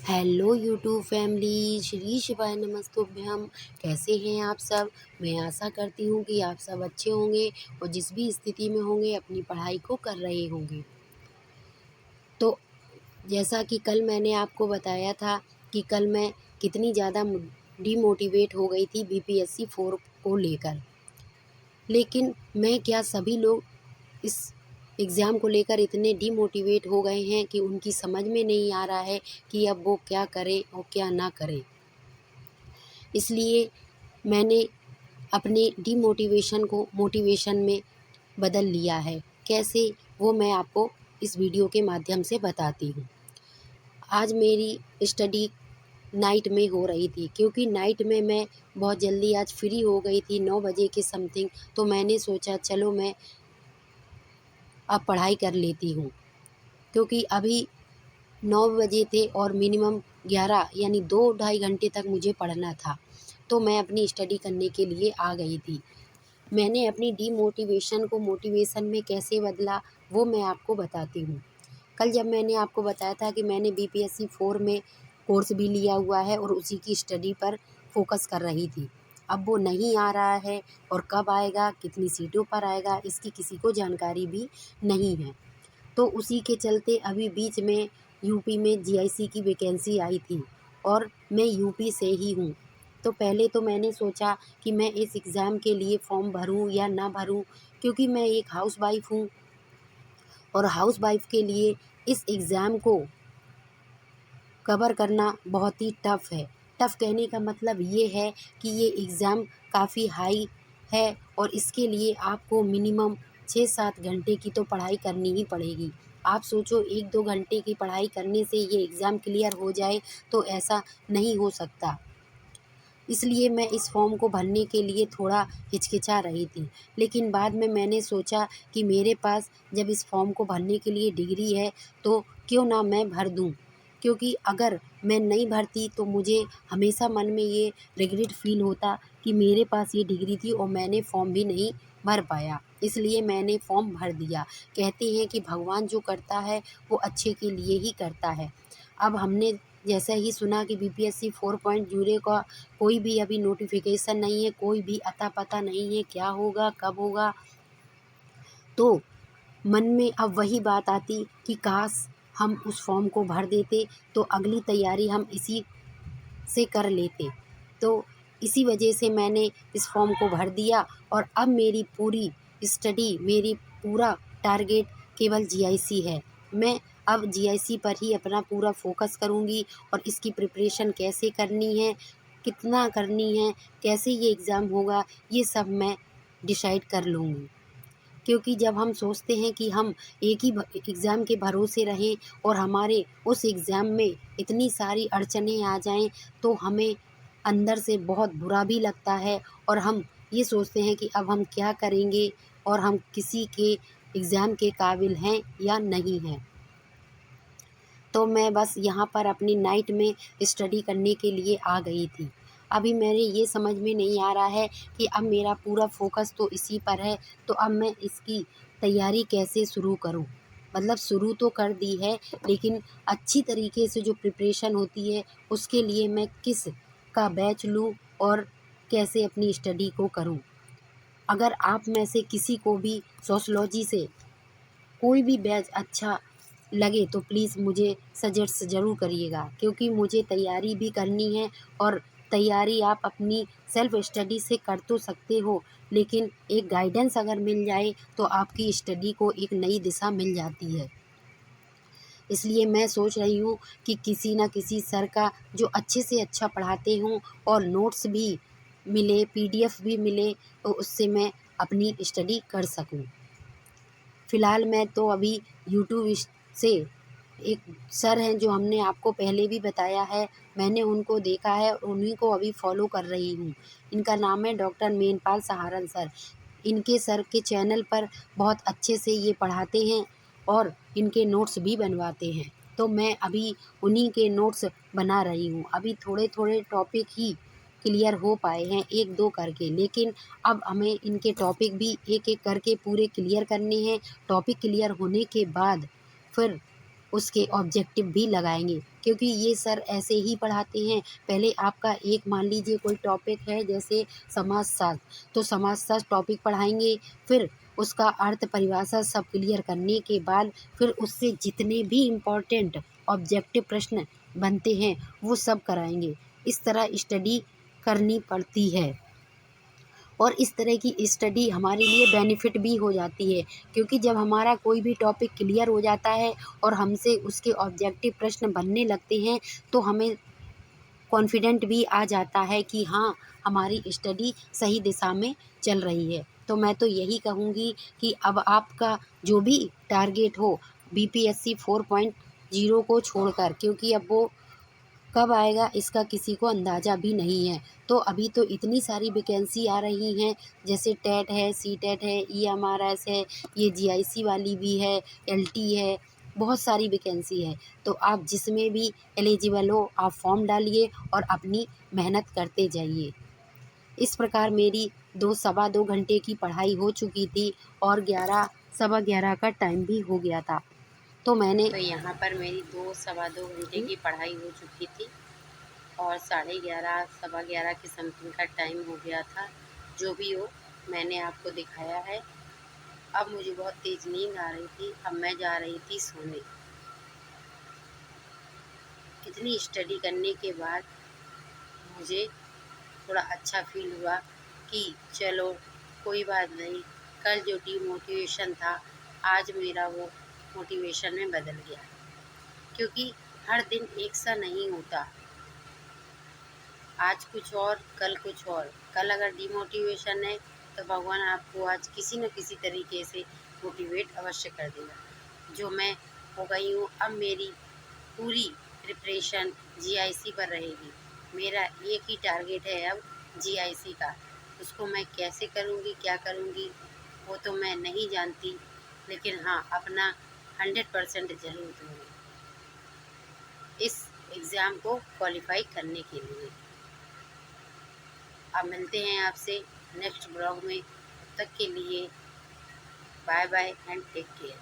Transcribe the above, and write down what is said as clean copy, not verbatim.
Hello YouTube family, Shri शिवाय नमस्तुभ्यम। कैसे हैं आप सब? मैं आशा करती हूँ कि आप सब अच्छे होंगे और जिस भी स्थिति में होंगे अपनी पढ़ाई को कर रहे होंगे। तो जैसा कि कल मैंने आपको बताया था कि कल मैं कितनी ज़्यादा डीमोटिवेट हो गई थी बीपीएससी 4 को लेकर। लेकिन मैं क्या, सभी लोग इस एग्ज़ाम को लेकर इतने डीमोटिवेट हो गए हैं कि उनकी समझ में नहीं आ रहा है कि अब वो क्या करें और क्या ना करें। इसलिए मैंने अपने डीमोटिवेशन को मोटिवेशन में बदल लिया है। कैसे, वो मैं आपको इस वीडियो के माध्यम से बताती हूँ। आज मेरी स्टडी नाइट में हो रही थी, क्योंकि नाइट में मैं बहुत जल्दी आज फ्री हो गई थी 9 बजे के समथिंग। तो मैंने सोचा चलो मैं अब पढ़ाई कर लेती हूँ, क्योंकि अभी 9 बजे थे और मिनिमम 11 यानी 2 ढाई घंटे तक मुझे पढ़ना था। तो मैं अपनी स्टडी करने के लिए आ गई थी। मैंने अपनी डीमोटिवेशन को मोटिवेशन में कैसे बदला, वो मैं आपको बताती हूँ। कल जब मैंने आपको बताया था कि मैंने बीपीएससी 4 में कोर्स भी लिया हुआ है और उसी की स्टडी पर फोकस कर रही थी। अब वो नहीं आ रहा है और कब आएगा, कितनी सीटों पर आएगा, इसकी किसी को जानकारी भी नहीं है। तो उसी के चलते अभी बीच में यूपी में जीआईसी की वैकेंसी आई थी और मैं यूपी से ही हूँ। तो पहले तो मैंने सोचा कि मैं इस एग्ज़ाम के लिए फ़ॉर्म भरूँ या ना भरूँ, क्योंकि मैं एक हाउसवाइफ़ हूँ और हाउसवाइफ़ के लिए इस एग्ज़ाम को कवर करना बहुत ही टफ़ है। टफ़ कहने का मतलब ये है कि ये एग्ज़ाम काफ़ी हाई है और इसके लिए आपको मिनिमम 6-7 घंटे की तो पढ़ाई करनी ही पड़ेगी। आप सोचो 1-2 घंटे की पढ़ाई करने से ये एग्ज़ाम क्लियर हो जाए, तो ऐसा नहीं हो सकता। इसलिए मैं इस फॉर्म को भरने के लिए थोड़ा हिचकिचा रही थी। लेकिन बाद में मैंने सोचा कि मेरे पास जब इस फॉर्म को भरने के लिए डिग्री है, तो क्यों ना मैं भर दूँ। क्योंकि अगर मैं नहीं भरती तो मुझे हमेशा मन में ये रिग्रेट फ़ील होता कि मेरे पास ये डिग्री थी और मैंने फॉर्म भी नहीं भर पाया। इसलिए मैंने फॉर्म भर दिया। कहते हैं कि भगवान जो करता है वो अच्छे के लिए ही करता है। अब हमने जैसा ही सुना कि बीपीएससी 4.0 का कोई भी अभी नोटिफिकेशन नहीं है, कोई भी अता पता नहीं है क्या होगा, कब होगा। तो मन में अब वही बात आती कि काश हम उस फॉर्म को भर देते, तो अगली तैयारी हम इसी से कर लेते। तो इसी वजह से मैंने इस फॉर्म को भर दिया और अब मेरी पूरी स्टडी, मेरी पूरा टारगेट केवल जीआईसी है। मैं अब जीआईसी पर ही अपना पूरा फ़ोकस करूँगी और इसकी प्रिपरेशन कैसे करनी है, कितना करनी है, कैसे ये एग्ज़ाम होगा, ये सब मैं डिसाइड कर लूँगी। क्योंकि जब हम सोचते हैं कि हम एक ही एग्ज़ाम के भरोसे रहें और हमारे उस एग्ज़ाम में इतनी सारी अड़चनें आ जाएं, तो हमें अंदर से बहुत बुरा भी लगता है और हम ये सोचते हैं कि अब हम क्या करेंगे और हम किसी के एग्ज़ाम के काबिल हैं या नहीं हैं। तो मैं बस यहाँ पर अपनी नाइट में स्टडी करने के लिए आ गई थी। अभी मेरे ये समझ में नहीं आ रहा है कि अब मेरा पूरा फ़ोकस तो इसी पर है, तो अब मैं इसकी तैयारी कैसे शुरू करूँ? मतलब शुरू तो कर दी है, लेकिन अच्छी तरीके से जो प्रिपरेशन होती है, उसके लिए मैं किस का बैच लूँ और कैसे अपनी स्टडी को करूँ? अगर आप में से किसी को भी सोशियोलॉजी से कोई भी बैच अच्छा लगे तो प्लीज़ मुझे सजेस्ट ज़रूर करिएगा, क्योंकि मुझे तैयारी भी करनी है और तैयारी आप अपनी सेल्फ स्टडी से कर तो सकते हो, लेकिन एक गाइडेंस अगर मिल जाए तो आपकी स्टडी को एक नई दिशा मिल जाती है। इसलिए मैं सोच रही हूँ कि किसी न किसी सर का जो अच्छे से अच्छा पढ़ाते हों और नोट्स भी मिले, पीडीएफ भी मिले, तो उससे मैं अपनी स्टडी कर सकूँ। फ़िलहाल मैं तो अभी यूट्यूब से एक सर हैं जो हमने आपको पहले भी बताया है, मैंने उनको देखा है और उन्हीं को अभी फ़ॉलो कर रही हूँ। इनका नाम है डॉक्टर मेनपाल सहारण सर। इनके सर के चैनल पर बहुत अच्छे से ये पढ़ाते हैं और इनके नोट्स भी बनवाते हैं। तो मैं अभी उन्हीं के नोट्स बना रही हूँ। अभी थोड़े-थोड़े टॉपिक ही क्लियर हो पाए हैं, 1-2 करके, लेकिन अब हमें इनके टॉपिक भी एक-एक करके पूरे क्लियर करने हैं। टॉपिक क्लियर होने के बाद फिर उसके ऑब्जेक्टिव भी लगाएंगे, क्योंकि ये सर ऐसे ही पढ़ाते हैं। पहले आपका एक मान लीजिए कोई टॉपिक है जैसे समाजशास्त्र, तो समाजशास्त्र टॉपिक पढ़ाएंगे, फिर उसका अर्थ परिभाषा सब क्लियर करने के बाद फिर उससे जितने भी इम्पोर्टेंट ऑब्जेक्टिव प्रश्न बनते हैं वो सब कराएंगे। इस तरह स्टडी करनी पड़ती है और इस तरह की स्टडी हमारे लिए बेनिफिट भी हो जाती है, क्योंकि जब हमारा कोई भी टॉपिक क्लियर हो जाता है और हमसे उसके ऑब्जेक्टिव प्रश्न बनने लगते हैं तो हमें कॉन्फिडेंट भी आ जाता है कि हाँ, हमारी स्टडी सही दिशा में चल रही है। तो मैं तो यही कहूँगी कि अब आपका जो भी टारगेट हो बीपीएससी 4.0 को छोड़कर, क्योंकि अब वो कब आएगा इसका किसी को अंदाज़ा भी नहीं है। तो अभी तो इतनी सारी वैकेंसी आ रही हैं, जैसे टेट है, सीटेट है, ईएमआरएस है, ये जीआईसी वाली भी है, एलटी है, बहुत सारी वैकेंसी है। तो आप जिसमें भी एलिजिबल हो आप फॉर्म डालिए और अपनी मेहनत करते जाइए। इस प्रकार मेरी 2 सवा 2 घंटे की पढ़ाई हो चुकी थी और 11 सवा 11 का टाइम भी हो गया था। तो यहाँ पर मेरी 2 सवा 2 घंटे की पढ़ाई हो चुकी थी और 11:30 सवा 11 के समथिंग का टाइम हो गया था। जो भी हो, मैंने आपको दिखाया है। अब मुझे बहुत तेज़ नींद आ रही थी, अब मैं जा रही थी सोने। इतनी स्टडी करने के बाद मुझे थोड़ा अच्छा फील हुआ कि चलो कोई बात नहीं, कल जो डिमोटिवेशन था आज मेरा वो मोटिवेशन में बदल गया, क्योंकि हर दिन एक सा नहीं होता। आज कुछ और कल कुछ और। कल अगर डिमोटिवेशन है तो भगवान आपको आज किसी न किसी तरीके से मोटिवेट अवश्य कर देगा। जो मैं हो गई हूँ, अब मेरी पूरी प्रिपरेशन जीआईसी पर रहेगी। मेरा एक ही टारगेट है अब जीआईसी का। उसको मैं कैसे करूँगी, क्या करूँगी वो तो मैं नहीं जानती, लेकिन हाँ, अपना 100% ज़रूर दूँगी इस एग्ज़ाम को क्वालिफ़ाई करने के लिए। अब मिलते हैं आपसे नेक्स्ट ब्लॉग में। तब तक के लिए bye bye and take care.